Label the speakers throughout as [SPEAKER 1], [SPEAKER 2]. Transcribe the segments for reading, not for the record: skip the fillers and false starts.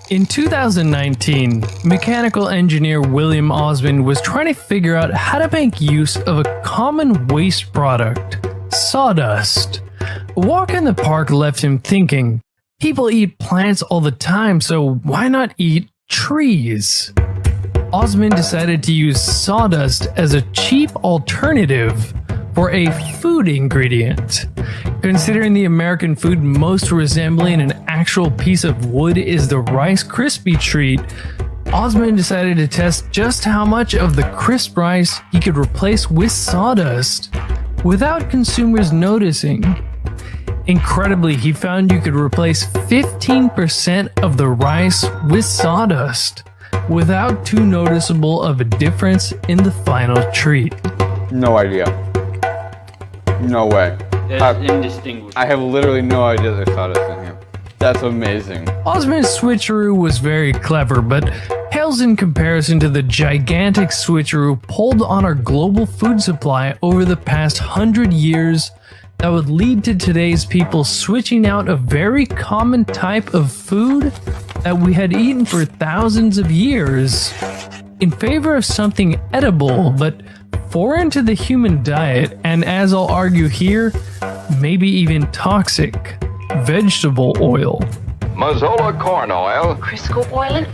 [SPEAKER 1] In 2019, mechanical engineer William Osmond was trying to figure out how to make use of a common waste product, sawdust. A walk in the park left him thinking, people eat plants all the time, so why not eat trees? Osmond decided to use sawdust as a cheap alternative for a food ingredient. Considering the American food most resembling an actual piece of wood is the Rice Krispie treat, Osmond decided to test just how much of the crisp rice he could replace with sawdust without consumers noticing. Incredibly, he found you could replace 15% of the rice with sawdust without too noticeable of a difference in the final treat.
[SPEAKER 2] No idea. No way.
[SPEAKER 3] That's indistinguishable.
[SPEAKER 2] I have literally no idea there's sawdust in here. That's amazing.
[SPEAKER 1] Osmond's switcheroo was very clever, but pales in comparison to the gigantic switcheroo pulled on our global food supply over the past 100 years that would lead to today's people switching out a very common type of food that we had eaten for thousands of years in favor of something edible but foreign to the human diet, and as I'll argue here, maybe even toxic, vegetable oil.
[SPEAKER 4] Mazola corn oil.
[SPEAKER 5] Crisco oil.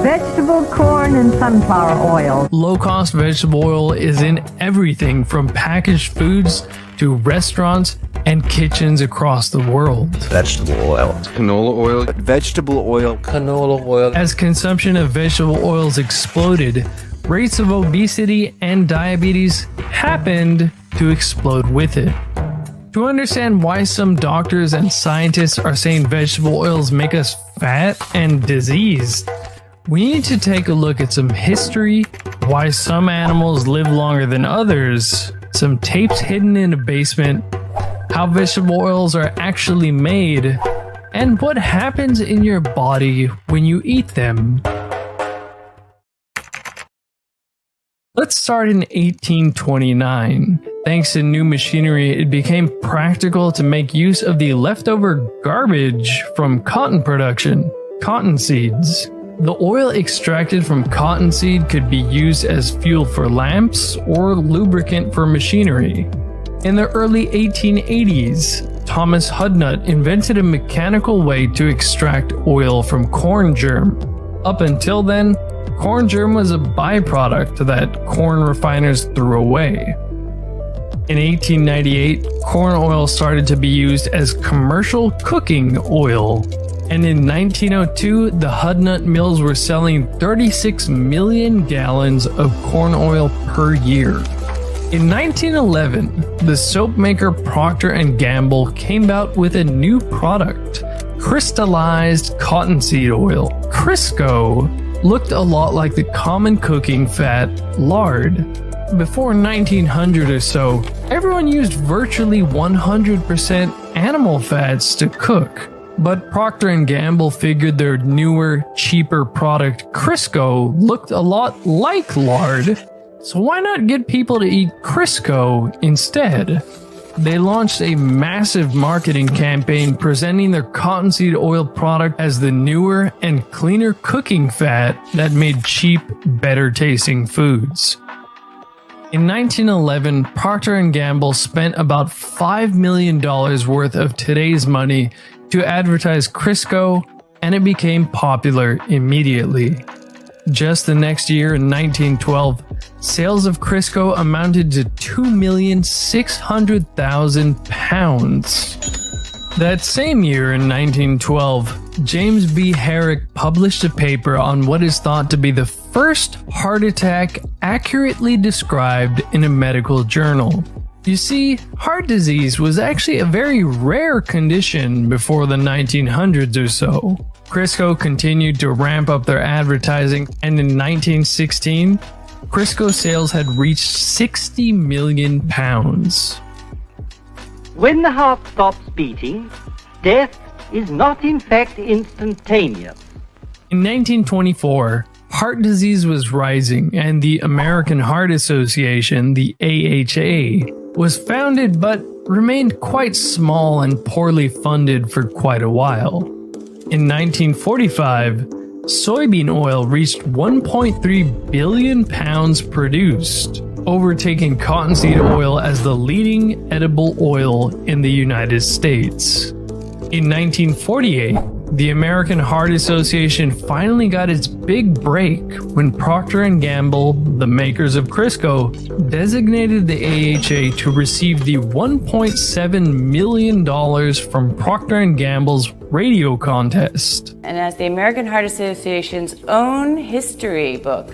[SPEAKER 6] Vegetable corn and sunflower oil.
[SPEAKER 1] Low-cost vegetable oil is in everything from packaged foods to restaurants and kitchens across the world.
[SPEAKER 7] Vegetable oil.
[SPEAKER 4] Canola oil.
[SPEAKER 7] Vegetable oil. Canola oil.
[SPEAKER 1] As consumption of vegetable oils exploded, rates of obesity and diabetes happened to explode with it. To understand why some doctors and scientists are saying vegetable oils make us fat and diseased, we need to take a look at some history, why some animals live longer than others, some tapes hidden in a basement, how vegetable oils are actually made, and what happens in your body when you eat them. Let's start in 1829. Thanks to new machinery, it became practical to make use of the leftover garbage from cotton production, cotton seeds. The oil extracted from cottonseed could be used as fuel for lamps or lubricant for machinery. In the early 1880s, Thomas Hudnut invented a mechanical way to extract oil from corn germ. Up until then, corn germ was a byproduct that corn refiners threw away. In 1898, corn oil started to be used as commercial cooking oil. And in 1902, the Hudnut mills were selling 36 million gallons of corn oil per year. In 1911, the soap maker Procter & Gamble came out with a new product, crystallized cottonseed oil. Crisco looked a lot like the common cooking fat, lard. Before 1900 or so, everyone used virtually 100% animal fats to cook. But Procter & Gamble figured their newer, cheaper product, Crisco, looked a lot like lard, so why not get people to eat Crisco instead? They launched a massive marketing campaign presenting their cottonseed oil product as the newer and cleaner cooking fat that made cheap, better-tasting foods. In 1911, Procter & Gamble spent about $5 million worth of today's money to advertise Crisco, and it became popular immediately. Just the next year, in 1912, sales of Crisco amounted to 2,600,000 pounds. That same year, in 1912, James B. Herrick published a paper on what is thought to be the first heart attack accurately described in a medical journal. You see, heart disease was actually a very rare condition before the 1900s or so. Crisco continued to ramp up their advertising, and in 1916, Crisco sales had reached 60 million pounds.
[SPEAKER 8] When the heart stops beating, death is not in fact instantaneous.
[SPEAKER 1] In 1924, heart disease was rising, and the American Heart Association, the AHA, was founded but remained quite small and poorly funded for quite a while. In 1945, soybean oil reached 1.3 billion pounds produced, overtaking cottonseed oil as the leading edible oil in the United States. In 1948, the American Heart Association finally got its big break when Procter & Gamble, the makers of Crisco, designated the AHA to receive the $1.7 million from Procter & Gamble's radio contest.
[SPEAKER 3] And as the American Heart Association's own history book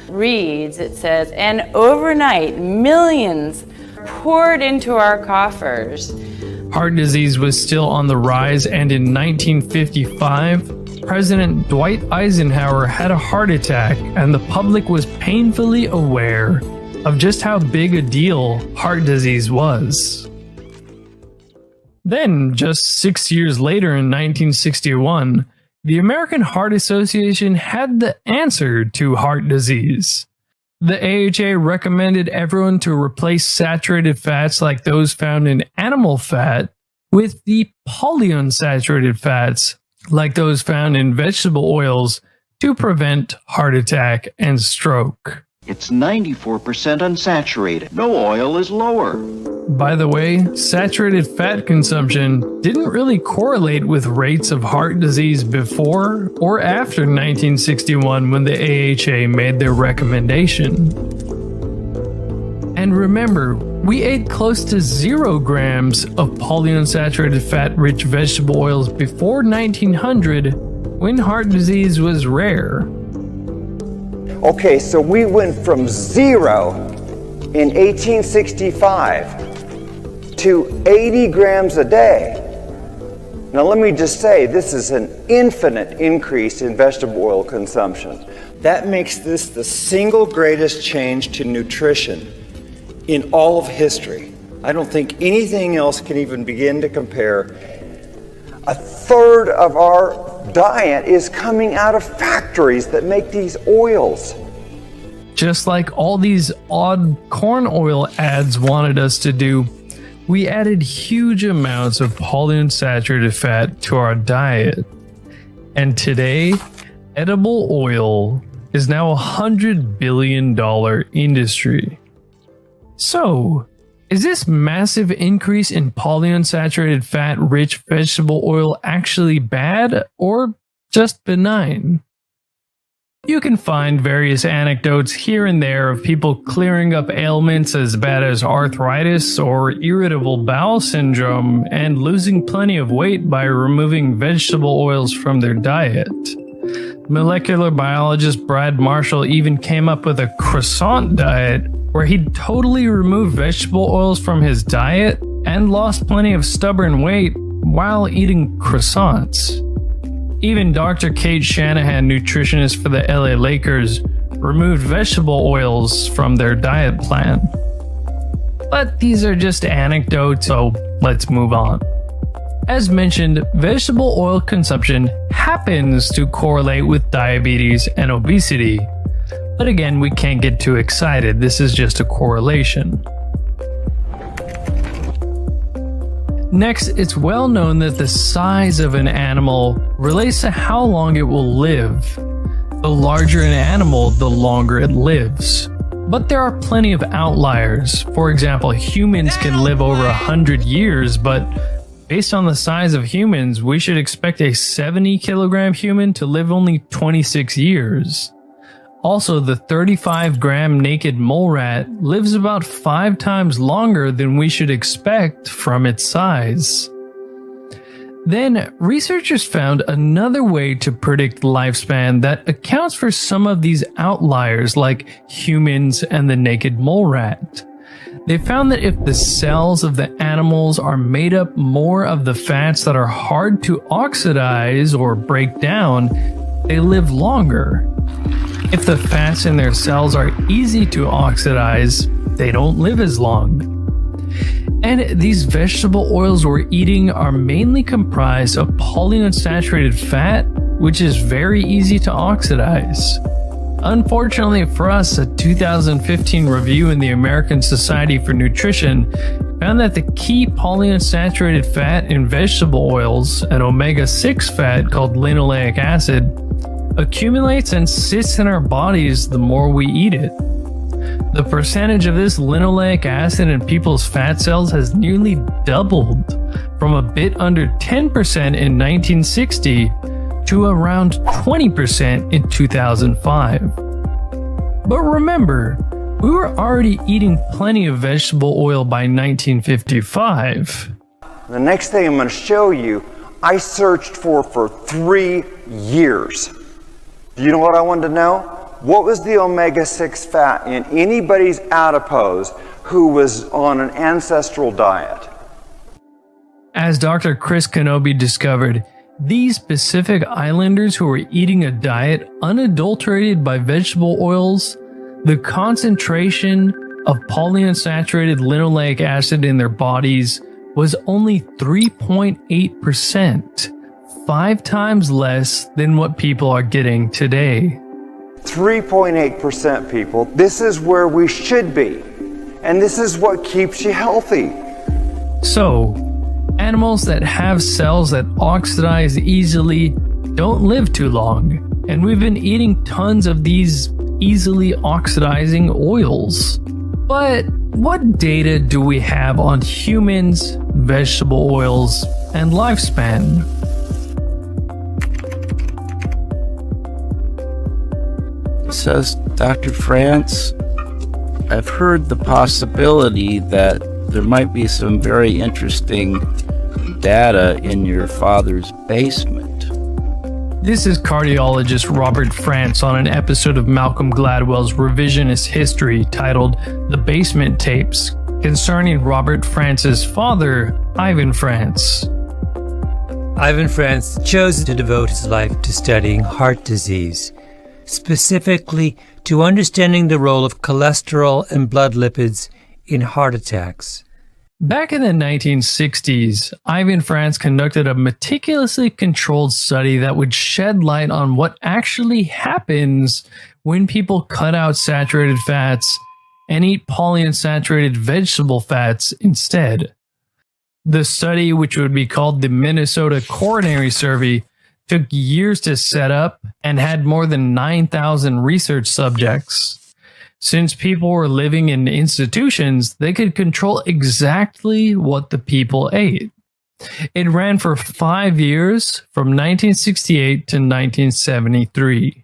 [SPEAKER 3] reads, it says, and overnight millions poured into our coffers.
[SPEAKER 1] Heart disease was still on the rise, and in 1955, President Dwight Eisenhower had a heart attack, and the public was painfully aware of just how big a deal heart disease was. Then, just 6 years later in 1961, the American Heart Association had the answer to heart disease. The AHA recommended everyone to replace saturated fats like those found in animal fat with the polyunsaturated fats like those found in vegetable oils to prevent heart attack and stroke.
[SPEAKER 5] It's 94% unsaturated. No oil is lower.
[SPEAKER 1] By the way, saturated fat consumption didn't really correlate with rates of heart disease before or after 1961 when the AHA made their recommendation. And remember, we ate close to 0 grams of polyunsaturated fat-rich vegetable oils before 1900 when heart disease was rare.
[SPEAKER 9] Okay, so we went from 0 in 1865 to 80 grams a day. Now let me just say, this is an infinite increase in vegetable oil consumption. That makes this the single greatest change to nutrition in all of history. I don't think anything else can even begin to compare. A third of our diet is coming out of factories that make these oils.
[SPEAKER 1] Just like all these odd corn oil ads wanted us to do, we added huge amounts of polyunsaturated fat to our diet. And today, edible oil is now a $100 billion industry. So, is this massive increase in polyunsaturated fat-rich vegetable oil actually bad or just benign? You can find various anecdotes here and there of people clearing up ailments as bad as arthritis or irritable bowel syndrome and losing plenty of weight by removing vegetable oils from their diet. Molecular biologist Brad Marshall even came up with a croissant diet where he'd totally removed vegetable oils from his diet and lost plenty of stubborn weight while eating croissants. Even Dr. Kate Shanahan, nutritionist for the LA Lakers, removed vegetable oils from their diet plan. But these are just anecdotes, so let's move on. As mentioned, vegetable oil consumption happens to correlate with diabetes and obesity. But again, we can't get too excited, this is just a correlation. Next, it's well known that the size of an animal relates to how long it will live. The larger an animal, the longer it lives. But there are plenty of outliers. For example, humans can live over 100 years, but based on the size of humans, we should expect a 70-kilogram human to live only 26 years. Also, the 35-gram naked mole rat lives about 5 times longer than we should expect from its size. Then, researchers found another way to predict lifespan that accounts for some of these outliers like humans and the naked mole rat. They found that if the cells of the animals are made up more of the fats that are hard to oxidize or break down, they live longer. If the fats in their cells are easy to oxidize, they don't live as long. And these vegetable oils we're eating are mainly comprised of polyunsaturated fat, which is very easy to oxidize. Unfortunately for us, a 2015 review in the American Society for Nutrition found that the key polyunsaturated fat in vegetable oils, an omega-6 fat called linoleic acid, accumulates and sits in our bodies the more we eat it. The percentage of this linoleic acid in people's fat cells has nearly doubled from a bit under 10% in 1960 to around 20% in 2005. But remember, we were already eating plenty of vegetable oil by 1955.
[SPEAKER 9] The next thing I'm going to show you, I searched for 3 years. Do you know what I wanted to know? What was the omega-6 fat in anybody's adipose who was on an ancestral diet?
[SPEAKER 1] As Dr. Chris Kenobi discovered, these Pacific Islanders who were eating a diet unadulterated by vegetable oils, the concentration of polyunsaturated linoleic acid in their bodies was only 3.8%, 5 times less than what people are getting today.
[SPEAKER 9] 3.8% people. This is where we should be. And this is what keeps you healthy.
[SPEAKER 1] So, animals that have cells that oxidize easily don't live too long, and we've been eating tons of these easily oxidizing oils. But what data do we have on humans, vegetable oils, and lifespan?
[SPEAKER 7] Says Dr. France, I've heard the possibility that there might be some very interesting data in your father's basement.
[SPEAKER 1] This is cardiologist Robert France on an episode of Malcolm Gladwell's revisionist history titled The Basement Tapes, concerning Robert France's father, Ivan France.
[SPEAKER 10] Ivan France chose to devote his life to studying heart disease, specifically to understanding the role of cholesterol and blood lipids in heart attacks.
[SPEAKER 1] Back in the 1960s, Ivan France conducted a meticulously controlled study that would shed light on what actually happens when people cut out saturated fats and eat polyunsaturated vegetable fats instead. The study, which would be called the Minnesota Coronary Survey, took years to set up and had more than 9,000 research subjects. Since people were living in institutions, they could control exactly what the people ate. It ran for 5 years, from 1968 to 1973.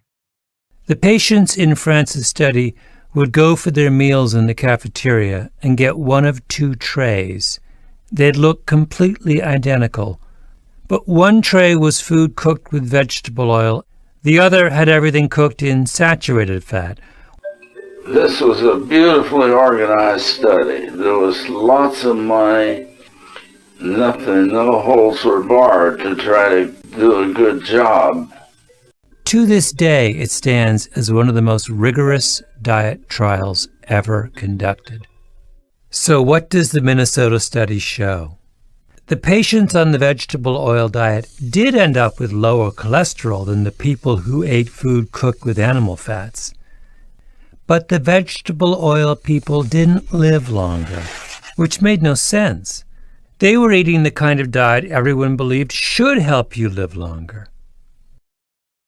[SPEAKER 10] The patients in France's study would go for their meals in the cafeteria and get one of 2 trays. They'd look completely identical, but one tray was food cooked with vegetable oil, the other had everything cooked in saturated fat.
[SPEAKER 11] This was a beautifully organized study. There was lots of money, nothing, no holes were barred to try to do a good job.
[SPEAKER 10] To this day, it stands as one of the most rigorous diet trials ever conducted. So what does the Minnesota study show? The patients on the vegetable oil diet did end up with lower cholesterol than the people who ate food cooked with animal fats. But the vegetable oil people didn't live longer, which made no sense. They were eating the kind of diet everyone believed should help you live longer.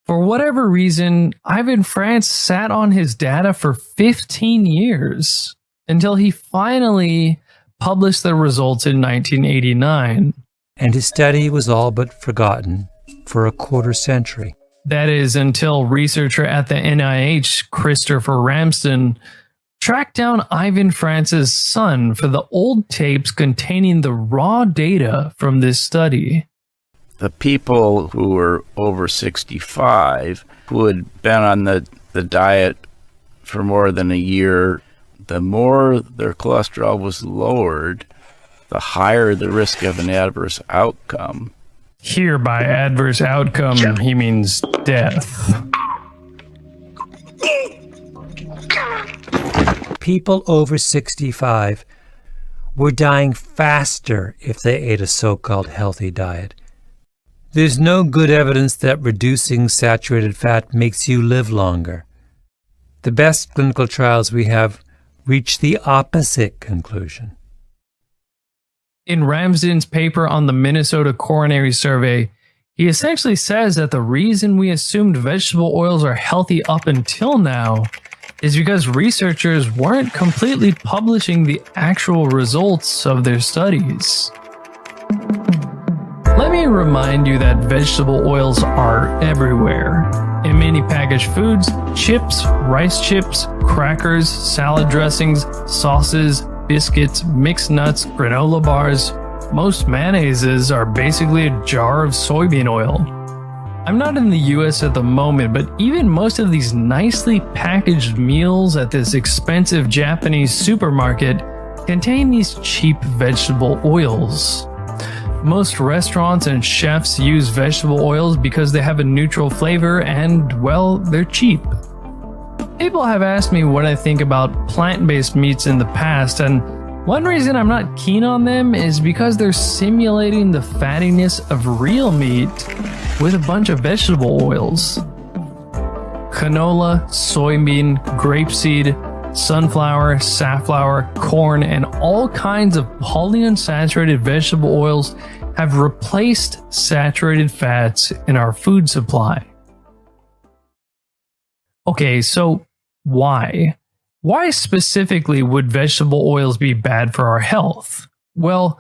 [SPEAKER 1] For whatever reason, Ivan France sat on his data for 15 years until he finally published the results in 1989.
[SPEAKER 10] And his study was all but forgotten for a quarter century.
[SPEAKER 1] That is, until researcher at the NIH, Christopher Ramsden, tracked down Ivan France's son for the old tapes containing the raw data from this study.
[SPEAKER 7] The people who were over 65, who had been on the diet for more than a year, the more their cholesterol was lowered, the higher the risk of an adverse outcome.
[SPEAKER 1] Here, by adverse outcome, he means death.
[SPEAKER 10] People over 65 were dying faster if they ate a so-called healthy diet. There's no good evidence that reducing saturated fat makes you live longer. The best clinical trials we have reach the opposite conclusion.
[SPEAKER 1] In Ramsden's paper on the Minnesota Coronary Survey, he essentially says that the reason we assumed vegetable oils are healthy up until now is because researchers weren't completely publishing the actual results of their studies. Let me remind you that vegetable oils are everywhere. In many packaged foods, chips, rice chips, crackers, salad dressings, sauces, biscuits, mixed nuts, granola bars. Most mayonnaises are basically a jar of soybean oil. I'm not in the US at the moment, but even most of these nicely packaged meals at this expensive Japanese supermarket contain these cheap vegetable oils. Most restaurants and chefs use vegetable oils because they have a neutral flavor and, well, they're cheap. People have asked me what I think about plant-based meats in the past, and one reason I'm not keen on them is because they're simulating the fattiness of real meat with a bunch of vegetable oils. Canola, soybean, grapeseed, sunflower, safflower, corn, and all kinds of polyunsaturated vegetable oils have replaced saturated fats in our food supply. Okay, so why? Why specifically would vegetable oils be bad for our health? Well,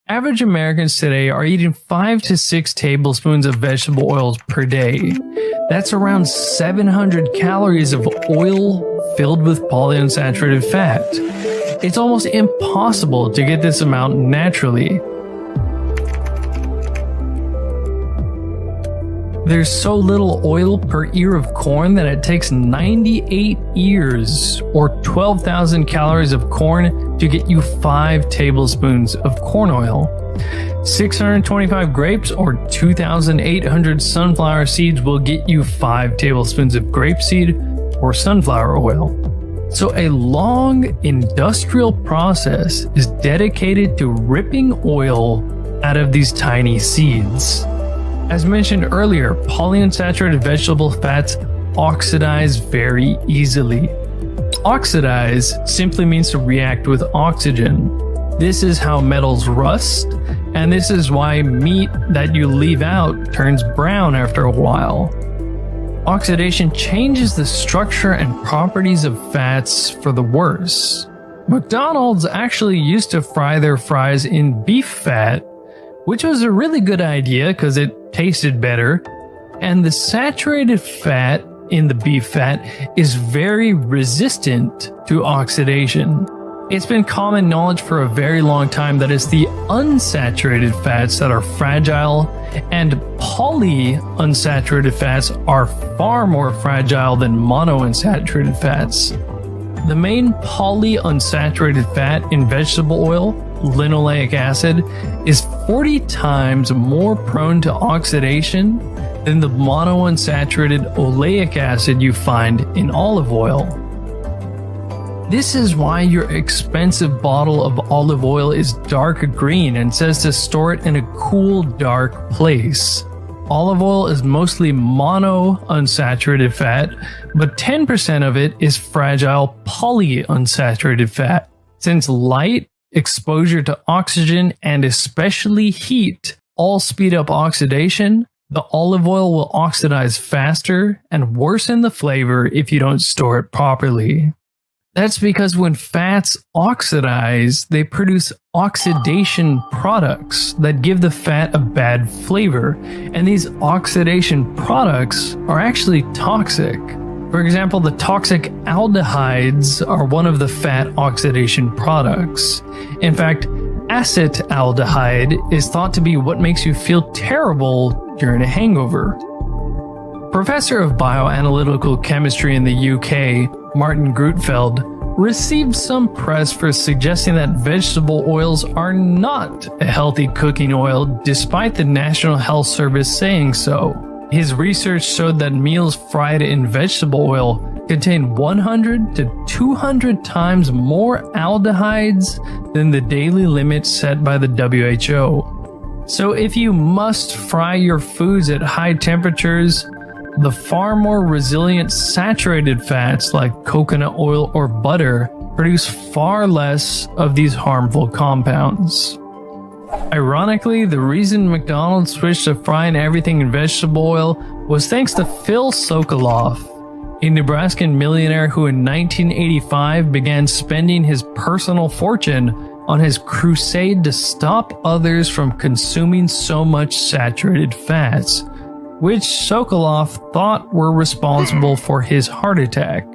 [SPEAKER 1] average Americans today are eating 5 to 6 tablespoons of vegetable oils per day. That's around 700 calories of oil filled with polyunsaturated fat. It's almost impossible to get this amount naturally. There's so little oil per ear of corn that it takes 98 ears or 12,000 calories of corn to get you 5 tablespoons of corn oil. 625 grapes or 2,800 sunflower seeds will get you 5 tablespoons of grapeseed or sunflower oil. So a long industrial process is dedicated to ripping oil out of these tiny seeds. As mentioned earlier, polyunsaturated vegetable fats oxidize very easily. Oxidize simply means to react with oxygen. This is how metals rust, and this is why meat that you leave out turns brown after a while. Oxidation changes the structure and properties of fats for the worse. McDonald's actually used to fry their fries in beef fat, which was a really good idea because it tasted better, and the saturated fat in the beef fat is very resistant to oxidation. It's been common knowledge for a very long time that it's the unsaturated fats that are fragile, and polyunsaturated fats are far more fragile than monounsaturated fats. The main polyunsaturated fat in vegetable oil, linoleic acid, is 40 times more prone to oxidation than the monounsaturated oleic acid you find in olive oil. This is why your expensive bottle of olive oil is dark green and says to store it in a cool, dark place. Olive oil is mostly monounsaturated fat, but 10% of it is fragile polyunsaturated fat. Since light, exposure to oxygen, and especially heat all speed up oxidation, the olive oil will oxidize faster and worsen the flavor if you don't store it properly. That's because when fats oxidize, they produce oxidation products that give the fat a bad flavor, and these oxidation products are actually toxic. For example, the toxic aldehydes are one of the fat oxidation products. In fact, acetaldehyde is thought to be what makes you feel terrible during a hangover. Professor of bioanalytical chemistry in the UK, Martin Grutfeld, received some press for suggesting that vegetable oils are not a healthy cooking oil, despite the National Health Service saying so. His research showed that meals fried in vegetable oil contain 100 to 200 times more aldehydes than the daily limit set by the WHO. So if you must fry your foods at high temperatures, the far more resilient saturated fats like coconut oil or butter produce far less of these harmful compounds. Ironically, the reason McDonald's switched to frying everything in vegetable oil was thanks to Phil Sokoloff, a Nebraskan millionaire who in 1985 began spending his personal fortune on his crusade to stop others from consuming so much saturated fats, which Sokoloff thought were responsible for his heart attack.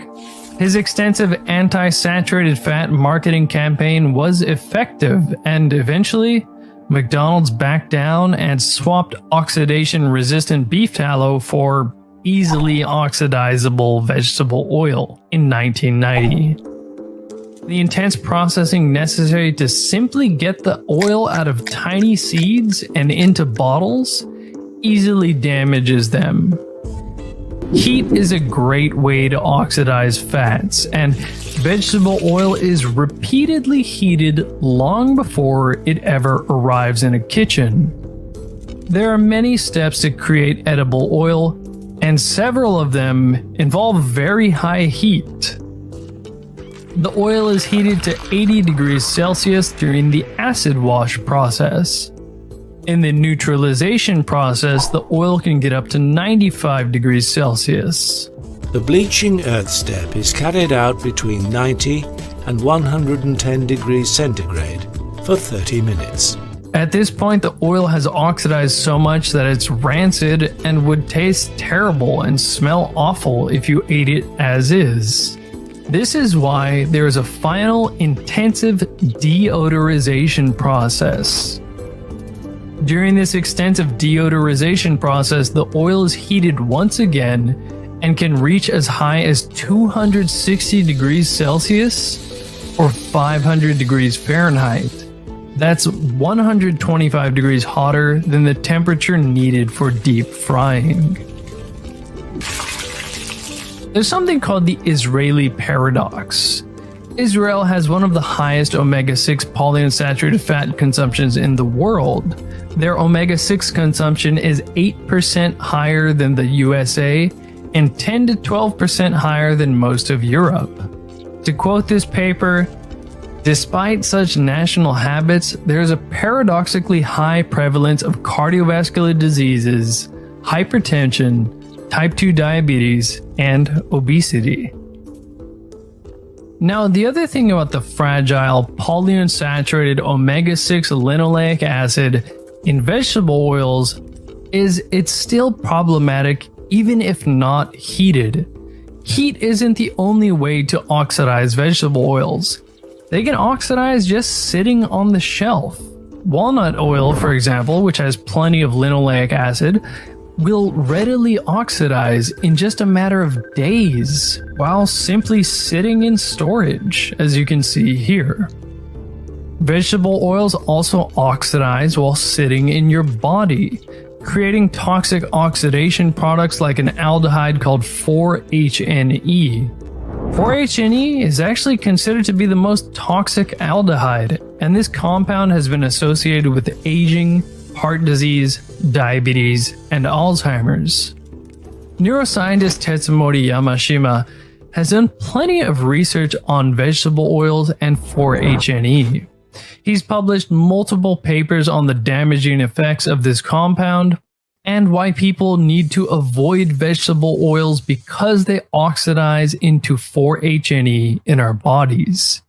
[SPEAKER 1] His extensive anti-saturated fat marketing campaign was effective, and eventually, McDonald's backed down and swapped oxidation-resistant beef tallow for easily oxidizable vegetable oil in 1990. The intense processing necessary to simply get the oil out of tiny seeds and into bottles easily damages them. Heat is a great way to oxidize fats, and vegetable oil is repeatedly heated long before it ever arrives in a kitchen. There are many steps to create edible oil, and several of them involve very high heat. The oil is heated to 80 degrees Celsius during the acid wash process. In the neutralization process, the oil can get up to 95 degrees Celsius.
[SPEAKER 12] The bleaching earth step is carried out between 90 and 110 degrees centigrade for 30 minutes.
[SPEAKER 1] At this point, the oil has oxidized so much that it's rancid and would taste terrible and smell awful if you ate it as is. This is why there is a final intensive deodorization process. During this extensive deodorization process, the oil is heated once again and can reach as high as 260 degrees Celsius or 500 degrees Fahrenheit. That's 125 degrees hotter than the temperature needed for deep frying. There's something called the Israeli paradox. Israel has one of the highest omega-6 polyunsaturated fat consumptions in the world. Their omega-6 consumption is 8% higher than the USA and 10 to 12% higher than most of Europe. To quote this paper, despite such national habits, there is a paradoxically high prevalence of cardiovascular diseases, hypertension, type 2 diabetes, and obesity. Now, the other thing about the fragile polyunsaturated omega-6 linoleic acid in vegetable oils is it's still problematic even if not heated. Heat isn't the only way to oxidize vegetable oils. They can oxidize just sitting on the shelf. Walnut oil, for example, which has plenty of linoleic acid, will readily oxidize in just a matter of days while simply sitting in storage, as you can see here. Vegetable oils also oxidize while sitting in your body, creating toxic oxidation products like an aldehyde called 4-HNE. 4-HNE is actually considered to be the most toxic aldehyde, and this compound has been associated with aging, heart disease, diabetes, and Alzheimer's. Neuroscientist Tetsumori Yamashima has done plenty of research on vegetable oils and 4-HNE. He's published multiple papers on the damaging effects of this compound and why people need to avoid vegetable oils because they oxidize into 4-HNE in our bodies.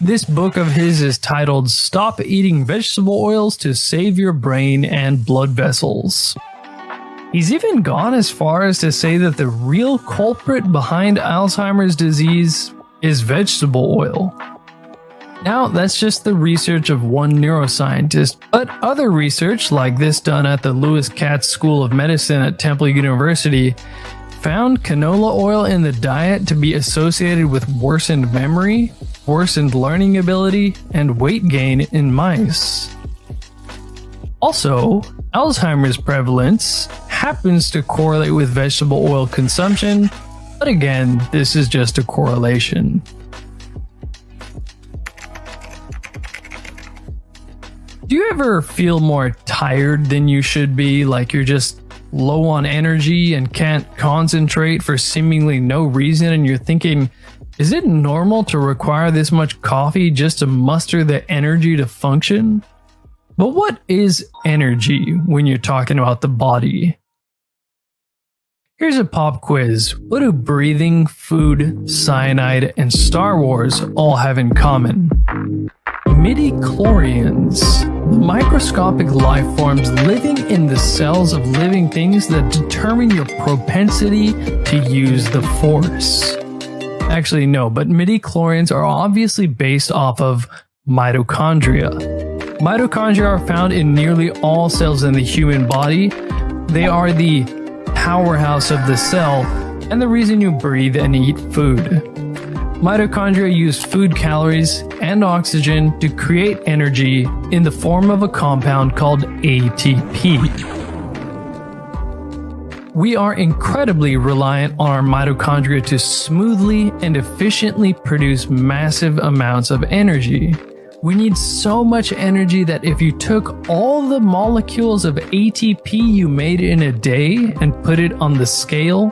[SPEAKER 1] This book of his is titled Stop Eating Vegetable Oils to Save Your Brain and Blood Vessels. He's even gone as far as to say that the real culprit behind Alzheimer's disease is vegetable oil. Now, that's just the research of one neuroscientist, but other research, like this done at the Lewis Katz School of Medicine at Temple University, found canola oil in the diet to be associated with worsened memory, worsened learning ability, and weight gain in mice. Also, Alzheimer's prevalence happens to correlate with vegetable oil consumption, but again, this is just a correlation. Do you ever feel more tired than you should be, like you're just low on energy and can't concentrate for seemingly no reason, and you're thinking, is it normal to require this much coffee just to muster the energy to function? But what is energy when you're talking about the body? Here's a pop quiz. What do breathing, food, cyanide, and Star Wars all have in common? Midichlorians, microscopic life forms living in the cells of living things that determine your propensity to use the Force. Actually, no, but midichlorians are obviously based off of mitochondria. Mitochondria are found in nearly all cells in the human body. They are the powerhouse of the cell and the reason you breathe and eat food. Mitochondria use food calories and oxygen to create energy in the form of a compound called ATP. We are incredibly reliant on our mitochondria to smoothly and efficiently produce massive amounts of energy. We need so much energy that if you took all the molecules of ATP you made in a day and put it on the scale,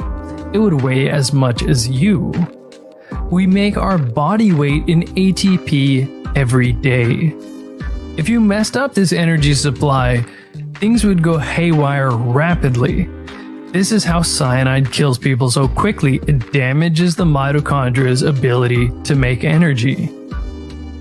[SPEAKER 1] it would weigh as much as you. We make our body weight in ATP every day. If you messed up this energy supply, things would go haywire rapidly. This is how cyanide kills people so quickly. It damages the mitochondria's ability to make energy.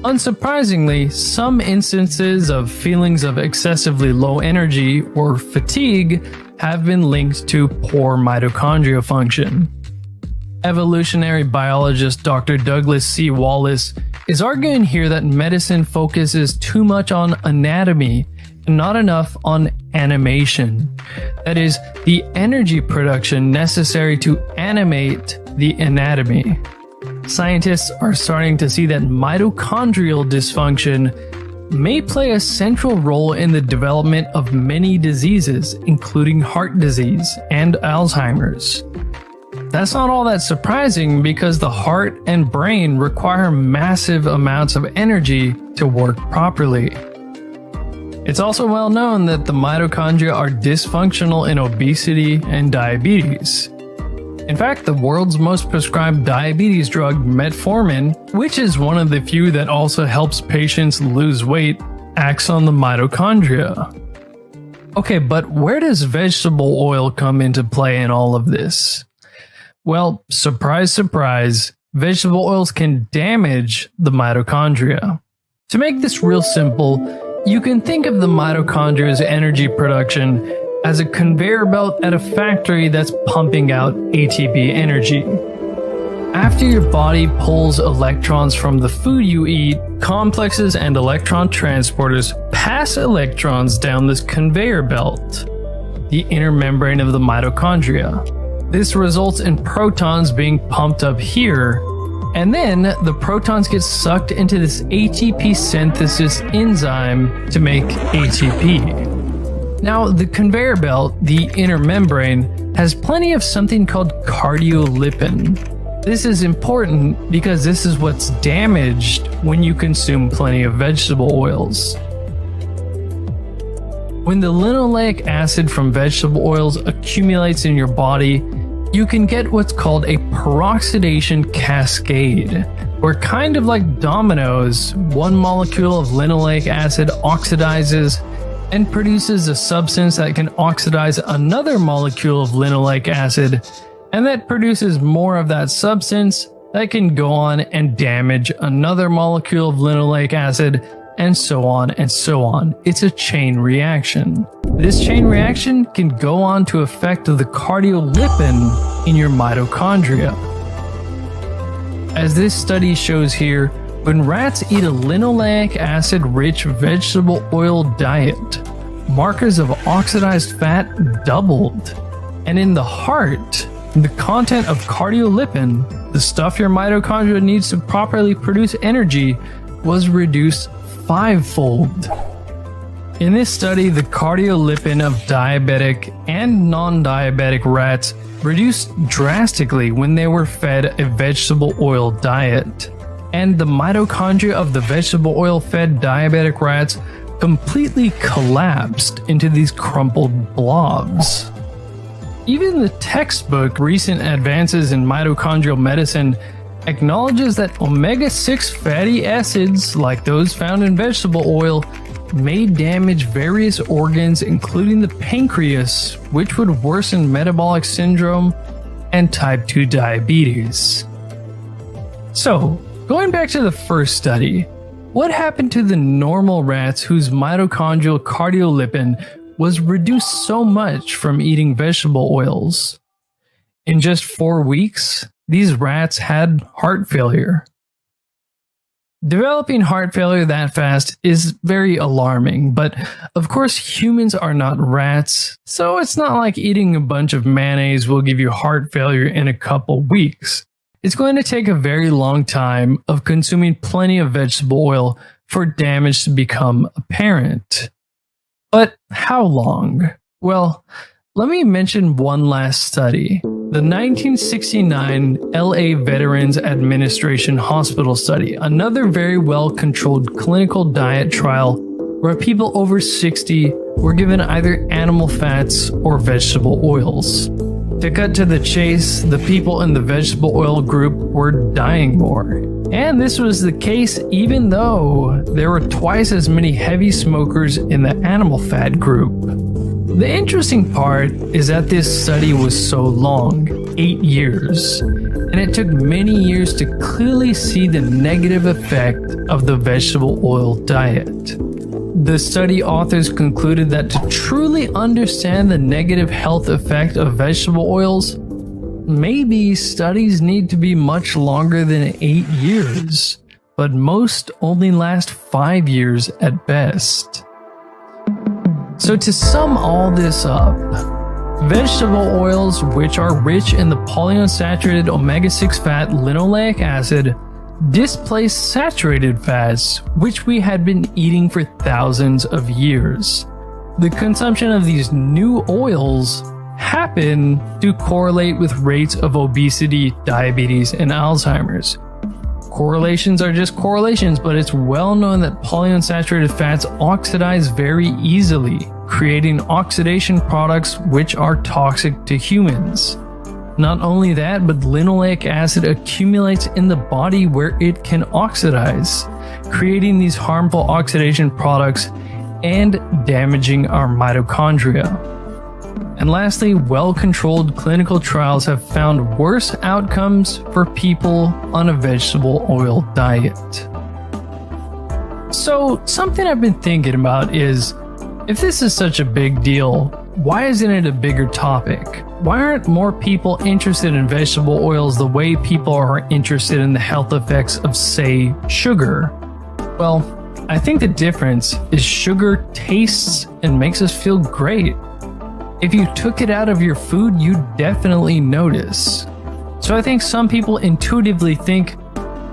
[SPEAKER 1] Unsurprisingly, some instances of feelings of excessively low energy or fatigue have been linked to poor mitochondria function. Evolutionary biologist Dr. Douglas C. Wallace is arguing here that medicine focuses too much on anatomy and not enough on animation. That is, the energy production necessary to animate the anatomy. Scientists are starting to see that mitochondrial dysfunction may play a central role in the development of many diseases, including heart disease and Alzheimer's. That's not all that surprising because the heart and brain require massive amounts of energy to work properly. It's also well known that the mitochondria are dysfunctional in obesity and diabetes. In fact, the world's most prescribed diabetes drug, metformin, which is one of the few that also helps patients lose weight, acts on the mitochondria. Okay, but where does vegetable oil come into play in all of this? Well, surprise, surprise, vegetable oils can damage the mitochondria. To make this real simple, you can think of the mitochondria's energy production as a conveyor belt at a factory that's pumping out ATP energy. After your body pulls electrons from the food you eat, complexes and electron transporters pass electrons down this conveyor belt, the inner membrane of the mitochondria. This results in protons being pumped up here, and then the protons get sucked into this ATP synthesis enzyme to make ATP. Now, the conveyor belt, the inner membrane, has plenty of something called cardiolipin. This is important because this is what's damaged when you consume plenty of vegetable oils. When the linoleic acid from vegetable oils accumulates in your body, you can get what's called a peroxidation cascade, where kind of like dominoes, one molecule of linoleic acid oxidizes and produces a substance that can oxidize another molecule of linoleic acid, and that produces more of that substance that can go on and damage another molecule of linoleic acid, and so on and so on. It's a chain reaction. This chain reaction can go on to affect the cardiolipin in your mitochondria. As this study shows here, when rats eat a linoleic acid-rich vegetable oil diet, markers of oxidized fat doubled. And in the heart, the content of cardiolipin, the stuff your mitochondria needs to properly produce energy, was reduced 5-fold. In this study, the cardiolipin of diabetic and non-diabetic rats reduced drastically when they were fed a vegetable oil diet, and the mitochondria of the vegetable oil-fed diabetic rats completely collapsed into these crumpled blobs. Even the textbook Recent Advances in Mitochondrial Medicine acknowledges that omega-6 fatty acids, like those found in vegetable oil, may damage various organs, including the pancreas, which would worsen metabolic syndrome and type 2 diabetes. So, going back to the first study, what happened to the normal rats whose mitochondrial cardiolipin was reduced so much from eating vegetable oils? In just 4 weeks, these rats had heart failure. Developing heart failure that fast is very alarming, but of course humans are not rats, so it's not like eating a bunch of mayonnaise will give you heart failure in a couple weeks. It's going to take a very long time of consuming plenty of vegetable oil for damage to become apparent. But how long? Well, let me mention one last study. The 1969 LA Veterans Administration Hospital study, another very well-controlled clinical diet trial where people over 60 were given either animal fats or vegetable oils. To cut to the chase, the people in the vegetable oil group were dying more. And this was the case even though there were twice as many heavy smokers in the animal fat group. The interesting part is that this study was so long, 8 years, and it took many years to clearly see the negative effect of the vegetable oil diet. The study authors concluded that to truly understand the negative health effect of vegetable oils, maybe studies need to be much longer than 8 years, but most only last 5 years at best. So to sum all this up, vegetable oils, which are rich in the polyunsaturated omega-6 fat linoleic acid, displace saturated fats, which we had been eating for thousands of years. The consumption of these new oils happen to correlate with rates of obesity, diabetes, and Alzheimer's. Correlations are just correlations, but it's well known that polyunsaturated fats oxidize very easily, creating oxidation products which are toxic to humans. Not only that, but linoleic acid accumulates in the body where it can oxidize, creating these harmful oxidation products and damaging our mitochondria. And lastly, well-controlled clinical trials have found worse outcomes for people on a vegetable oil diet. So, something I've been thinking about is, if this is such a big deal, why isn't it a bigger topic? Why aren't more people interested in vegetable oils the way people are interested in the health effects of, say, sugar? Well, I think the difference is sugar tastes and makes us feel great. If you took it out of your food, you'd definitely notice. So I think some people intuitively think,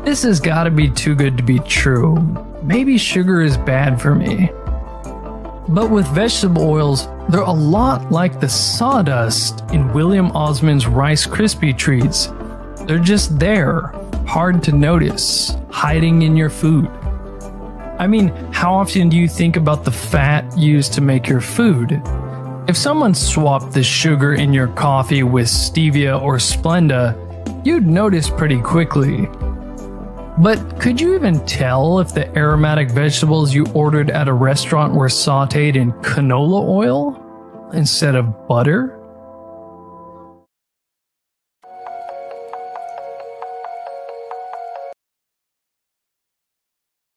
[SPEAKER 1] this has got to be too good to be true. Maybe sugar is bad for me. But with vegetable oils, they're a lot like the sawdust in William Osman's Rice Krispie treats. They're just there, hard to notice, hiding in your food. I mean, how often do you think about the fat used to make your food? If someone swapped the sugar in your coffee with stevia or Splenda, you'd notice pretty quickly. But could you even tell if the aromatic vegetables you ordered at a restaurant were sauteed in canola oil instead of butter?